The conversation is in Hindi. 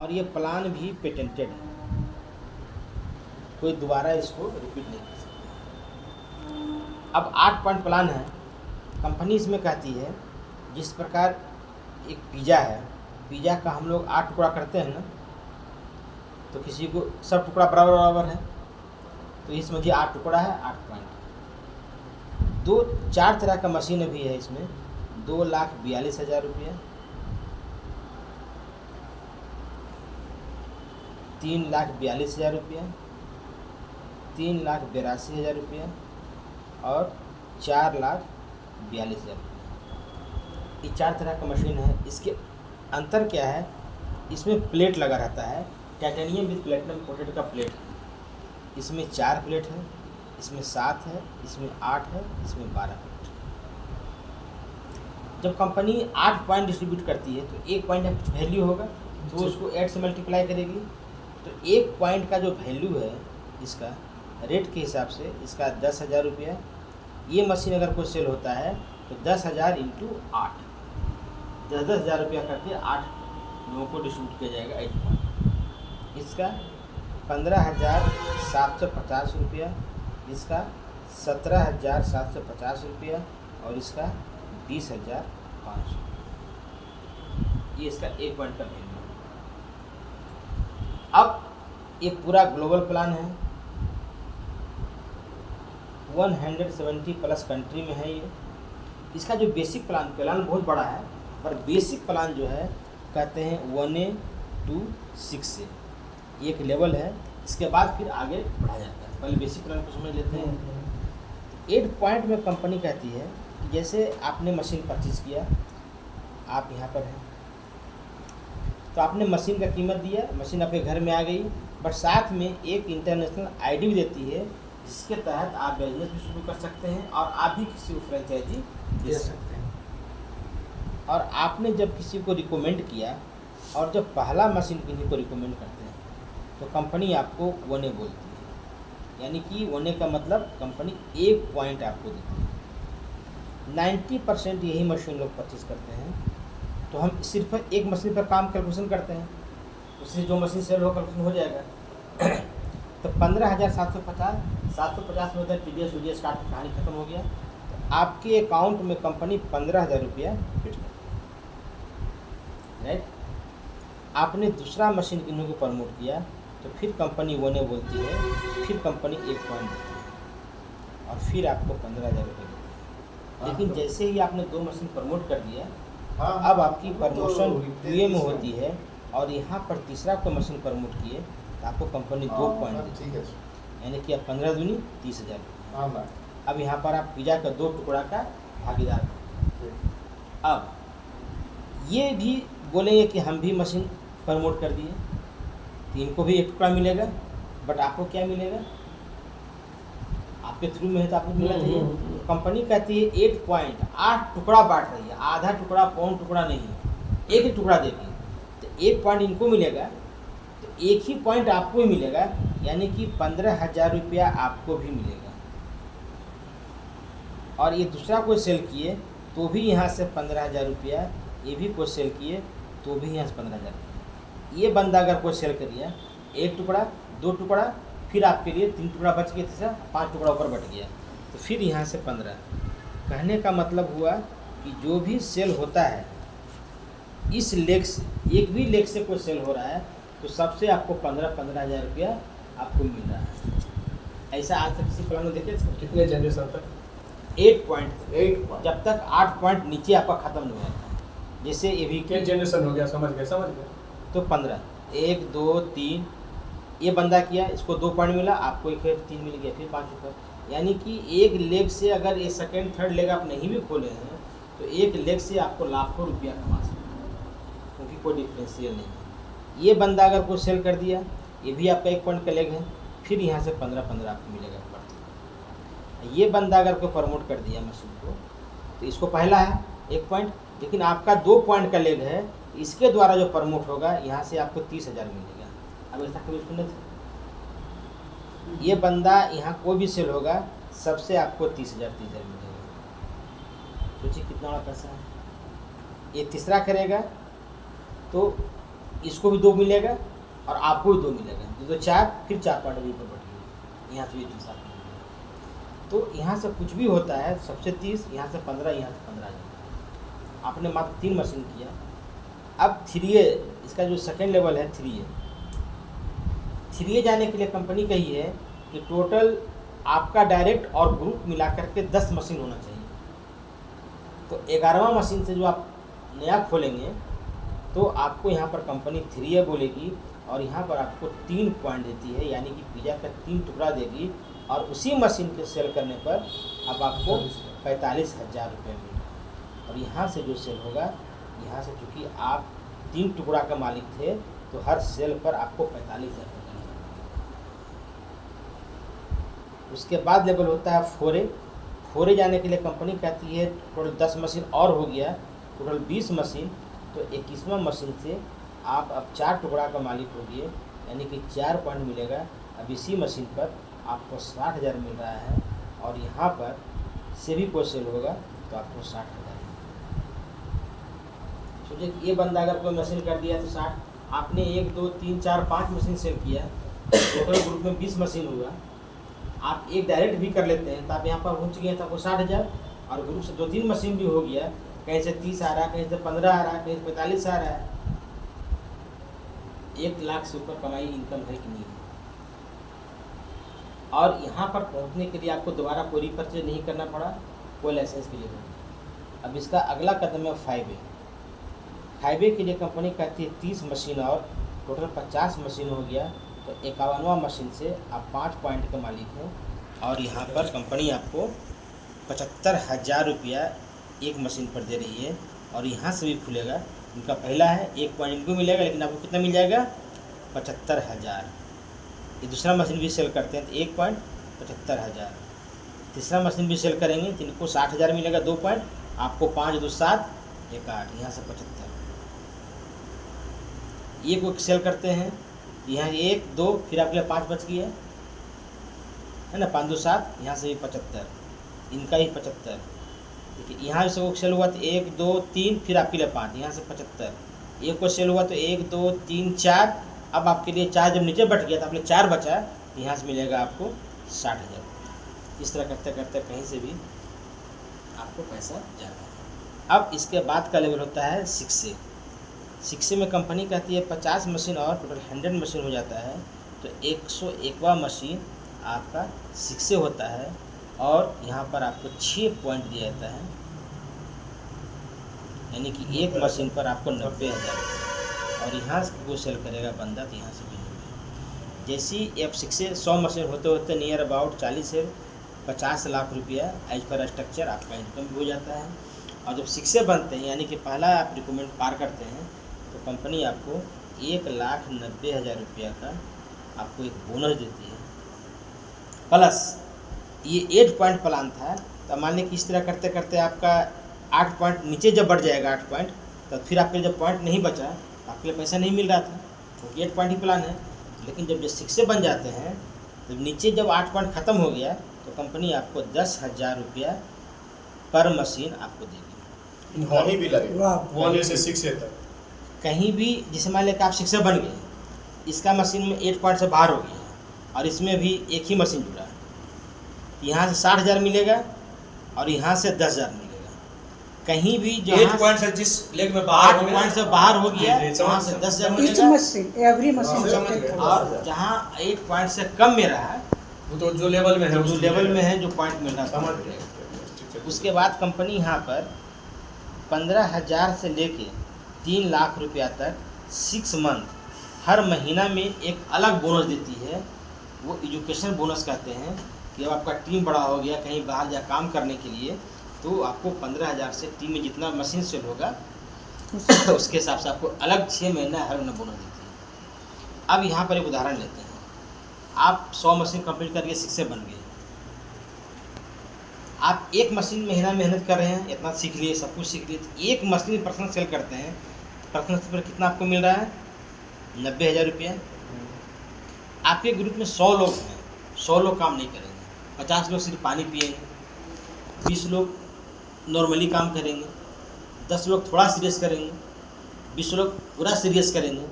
और ये प्लान भी पेटेंटेड है, कोई दोबारा इसको रिपीट नहीं कर सकता। अब 8 पॉइंट प्लान है। कंपनी इसमें कहती है जिस प्रकार एक पिज़्ज़ा है, पिज़्ज़ा का हम लोग 8 टुकड़ा करते हैं ना, तो किसी को सब टुकड़ा बराबर बराबर है, तो इसमें जी 8 टुकड़ा है, 8 पॉइंट। 4 तरह का मशीन अभी है इसमें। 2,42,000 रुपया, 3,42,000 रुपया, 3,82,000 रुपया और 4,42,000 रुपया। ये 4 तरह का मशीन है। इसके अंतर क्या है? इसमें प्लेट लगा रहता है, टाइटेनियम विद प्लेटिनम कोटेड का प्लेट है। इसमें 4 प्लेट है, इसमें 7 है, इसमें 8 है, इसमें 12 प्लेट। जब कंपनी 8 पॉइंट डिस्ट्रीब्यूट करती है तो 1 पॉइंट का कुछ वैल्यू होगा, तो उसको 8 से मल्टीप्लाई करेगी। तो 1 पॉइंट का जो वैल्यू है इसका रेट के हिसाब से इसका 10,000 रुपया। ये मशीन अगर कोई सेल होता है तो 10,000 इंटू 8, 10,000 रुपया करके 8 लोगों को डिस्ट्रीब्यूट किया जाएगा 8 पॉइंट। इसका 15,750 रुपया, इसका 17,750 रुपया और इसका 20,500। ये इसका 1 पॉइंट का वैल्यू है। अब ये पूरा ग्लोबल प्लान है, 170 प्लस कंट्री में है ये। इसका जो बेसिक प्लान बहुत बड़ा है, पर बेसिक प्लान जो है कहते हैं 1A to 6A, एक लेवल है। इसके बाद फिर आगे बढ़ा जाता है। पहले बेसिक प्लान को समझ लेते हैं। 8 पॉइंट में कंपनी कहती है कि जैसे आपने मशीन परचेज किया, आप यहाँ पर हैं, तो आपने मशीन का कीमत दिया, मशीन आपके घर में आ गई, बट साथ में एक इंटरनेशनल आईडी भी देती है जिसके तहत आप बिजनेस भी शुरू कर सकते हैं और आप भी किसी को फ्रेंचाइजी दे सकते हैं। और आपने जब किसी को रिकमेंड किया और जब पहला मशीन किसी को रिकमेंड करते हैं तो कंपनी आपको 1A बोलती है, यानी कि 1A का मतलब कंपनी 1 पॉइंट आपको देती है। 90% यही मशीन लोग परचेज करते हैं। तो हम सिर्फ एक मशीन पर काम कैलकुलेशन करते हैं, उससे जो मशीन सेल हो कैलकुलेशन हो जाएगा। तो 15,750, 750 में उधर TDS UDS काट की कहानी खत्म हो गया। तो आपके अकाउंट में कंपनी 15,000 रुपया फिट कर, राइट। आपने दूसरा मशीन किन्हीं को प्रमोट किया तो फिर कंपनी 1A बोलती है, फिर कंपनी 1 पॉइंट देती है और फिर आपको 15,000 रुपये देती है। लेकिन जैसे ही आपने 2 मशीन प्रमोट कर दिया, अब आपकी प्रमोशन 2A में होती है और यहाँ पर तीसरा कोई मशीन प्रमोट किए तो आपको कंपनी 2 पॉइंट देती है, यानी कि अब 15 दूनी 30,000। अब यहाँ पर आप पिज़्ज़ा का 2 टुकड़ा का भागीदार। अब ये भी बोलेंगे कि हम भी मशीन प्रमोट कर दिए, तो इनको भी 1 टुकड़ा मिलेगा, बट आपको क्या मिलेगा? आपके थ्रू में है तो आपको मिलना चाहिए। तो कंपनी कहती है 8 पॉइंट 8 टुकड़ा बांट रही है, आधा टुकड़ा, पौन टुकड़ा नहीं है, एक ही टुकड़ा देगी। तो 1 पॉइंट इनको मिलेगा तो 1 ही पॉइंट आपको ही मिलेगा, यानी कि 15,000 रुपया आपको भी मिलेगा। और ये दूसरा कोई सेल किए तो भी यहाँ से 15,000 रुपया, ये भी कोई सेल किए तो भी यहाँ से 15,000 रुपया। ये बंदा अगर कोई सेल कर दिया 1 टुकड़ा, 2 टुकड़ा, फिर आपके लिए 3 टुकड़ा बच गया, तीसरा 5 टुकड़ा ऊपर बट गया, तो फिर यहाँ से 15। कहने का मतलब हुआ कि जो भी सेल होता है इस लेग से, एक भी लेग से कोई सेल हो रहा है तो सबसे आपको 15,000 रुपया आपको मिल रहा है। ऐसा आज तक किसी प्लान में देखे थे? कितने जनरेशन तक? 8 पॉइंट, 8 पॉइंट, जब तक 8 पॉइंट नीचे आपका खत्म नहीं होता है। जैसे ये भी क्या जनरेशन हो गया, समझ गए। तो 15, 1 2 3, ये बंदा किया, इसको 2 पॉइंट मिला, आपको एक फिर 3 मिल गया, फिर 5 ऊपर। यानी कि एक लेग से अगर ये सेकेंड थर्ड लेग आप नहीं भी खोले हैं तो एक लेग से आपको लाखों रुपया कमा सकते हैं, क्योंकि कोई डिफरेंशियल नहीं है। ये बंदा अगर कोई सेल कर दिया, ये भी आपका 1 पॉइंट का लेग है, फिर यहाँ से 15 आपको मिलेगा बढ़। ये बंदा अगर कोई प्रमोट कर दिया मशीन को तो इसको पहला है 1 पॉइंट, लेकिन आपका 2 पॉइंट का लेग है, इसके द्वारा जो प्रमोट होगा यहाँ से आपको 30,000 मिलेगा। अब ऐसा कभी सुने थे? ये बंदा यहाँ कोई भी सेल होगा, सबसे आपको 30,000 मिलेगा। सोचिए कितना बड़ा पैसा है। ये तीसरा करेगा तो इसको भी 2 मिलेगा और आपको भी 2 मिलेगा, तो 4, फिर 4 पार्ट भी ऊपर बढ़ गई, यहाँ से भी 3 7। तो यहाँ से कुछ भी होता है सबसे 30, यहाँ से 15, यहाँ से 15 जाता है। आपने मात्र 3 मशीन किया। अब 3A, इसका जो सेकेंड लेवल है 3A, 3A जाने के लिए कंपनी कही है कि टोटल आपका डायरेक्ट और ग्रुप मिला करके 10 मशीन होना चाहिए। तो 11वां मशीन से जो आप नया खोलेंगे तो आपको यहाँ पर कंपनी 3A बोलेगी और यहाँ पर आपको 3 पॉइंट देती है, यानी कि पिज़्ज़ा का 3 टुकड़ा देगी, और उसी मशीन के सेल करने पर अब आपको 45,000 रुपये मिलेगा। और यहाँ से जो सेल होगा, यहाँ से चूँकि आप 3 टुकड़ा का मालिक थे तो हर सेल पर आपको 45,000 रुपये मिलेगा। उसके बाद लेवल होता है 4A। 4A जाने के लिए कंपनी कहती है टोटल 10 मशीन और हो गया, टोटल 20 मशीन, तो 21वां मशीन से आप अब 4 टुकड़ा का मालिक हो गए, यानी कि 4 पॉइंट मिलेगा। अब इसी मशीन पर आपको 60,000 मिल रहा है, और यहाँ पर से भी कोई सेल होगा तो आपको 60,000। सोचिए ये बंदा अगर कोई मशीन कर दिया तो 60, आपने 1 2 3 4 5 मशीन सेल किया, टोटल ग्रुप में 20 मशीन हुआ। आप एक डायरेक्ट भी कर लेते हैं तो आप यहाँ पर पहुँच गए तो आपको 60,000, और ग्रुप से 2 3 मशीन भी हो गया, कहीं से 30 आ रहा है, कहीं से 15 आ रहा है, कहीं से 45 आ रहा है। 1 लाख से ऊपर कमाई इनकम है कि नहीं है। और यहाँ पर पहुँचने के लिए आपको दोबारा कोई रिपर्चेज नहीं करना पड़ा, कोई लाइसेंस के लिए नहीं। अब इसका अगला कदम है 5A। 5A के लिए कंपनी कहती है 30 मशीन और टोटल 50 मशीन हो गया, तो 51वां मशीन से आप 5 पॉइंट के मालिक हैं, और यहाँ पर कंपनी आपको 75,000 रुपया एक मशीन पर दे रही है। और यहाँ से भी खुलेगा, इनका पहला है 1 पॉइंट इनको मिलेगा, लेकिन आपको कितना मिल जाएगा, 75,000। ये दूसरा मशीन भी सेल करते हैं तो 1 पॉइंट 75,000। तीसरा मशीन भी सेल करेंगे तो इनको 60,000 मिलेगा, 2 पॉइंट, आपको 5 2 7 1 8, यहाँ से 75। ये को सेल करते हैं, यहाँ 1 2, फिर आपके लिए 5 बच गया है ना, 5 2 7, यहाँ से भी 75, इनका ही 75। देखिए यहाँ से वो सेल हुआ तो 1 2 3, फिर आपके लिए 5, यहाँ से 75। एक को सेल हुआ तो 1 2 3 4, अब आपके लिए 4 जब नीचे बट गया तो आपके लिए 4 बचा, यहाँ से मिलेगा आपको 60,000। इस तरह करते करते कहीं से भी आपको पैसा जाएगा। अब इसके बाद का लेवल होता है 6A। 6A में कंपनी कहती है 50 मशीन और टोटल 100 मशीन हो जाता है, तो 101वां मशीन आपका 6A होता है, और यहाँ पर आपको 6 पॉइंट दिया जाता है, यानी कि एक मशीन पर आपको 90,000 रुपये। और यहाँ से वो सेल करेगा बंदा तो यहाँ से भी 90। जैसे ही अब 6A 100 मशीन होते होते नियर अबाउट 40 से 50 लाख रुपया एज पर स्ट्रक्चर आपका इनकम भी हो जाता है। और जब 6A बनते हैं, यानी कि पहला आप रिक्रूटमेंट पार करते हैं, तो कंपनी आपको 1,90,000 रुपया का आपको एक बोनस देती है, प्लस ये 8 पॉइंट प्लान था। तो मान लीजिए कि इस तरह करते करते आपका 8 पॉइंट नीचे जब बढ़ जाएगा 8 पॉइंट, तो फिर आपके जब पॉइंट नहीं बचा, आपके लिए पैसा नहीं मिल रहा था, क्योंकि 8 पॉइंट ही प्लान है। लेकिन जब 6A बन जाते हैं, तो नीचे जब 8 पॉइंट ख़त्म हो गया, तो कंपनी आपको 10,000 रुपया पर मशीन आपको देगी। कहीं भी लगेगा, 1A से 6A तक कहीं भी, जिसे मान लें कि आप 6A बन गए, इसका मशीन में 8 पॉइंट से बाहर हो गया, और इसमें भी एक ही मशीन जुड़ा है, यहाँ से 60,000 मिलेगा और यहाँ से 10,000 मिलेगा। कहीं भी जो 8 पॉइंट से जिस लेग में बाहर 8 पॉइंट से बाहर हो गया, वहाँ से 10,000 मिलेगा। एवरी मशीन और जहाँ 8 पॉइंट से कम में रहा, वो तो जो लेवल में है, जो लेवल में है, जो पॉइंट मिल रहा समझ है, गए। उसके बाद कंपनी यहाँ पर 15,000 से लेके 3 लाख रुपया तक 6 मंथ हर महीना में एक अलग बोनस देती है। वो एजुकेशन बोनस कहते हैं कि जब आपका टीम बड़ा हो गया, कहीं बाहर जा काम करने के लिए, तो आपको 15,000 से टीम में जितना मशीन सेल होगा उसके हिसाब से आपको अलग 6 महीना हर महीना बोनस देती है। अब यहाँ पर एक उदाहरण लेते हैं। आप 100 मशीन कंप्लीट करके 6A बन गए, आप एक मशीन महीना मेहनत कर रहे हैं, इतना सीख लिए, सब कुछ सीख लिए, तो एक मशीन पर्सनल सेल करते हैं, पर्सनल सेल पर कितना आपको मिल रहा है, 90,000 रुपया। आपके ग्रुप में 100 लोग हैं, 100 लोग काम नहीं करेंगे, 50 लोग सिर्फ पानी पिएंगे, 20 लोग नॉर्मली काम करेंगे, 10 लोग थोड़ा सीरियस करेंगे, 20 लोग पूरा सीरियस करेंगे,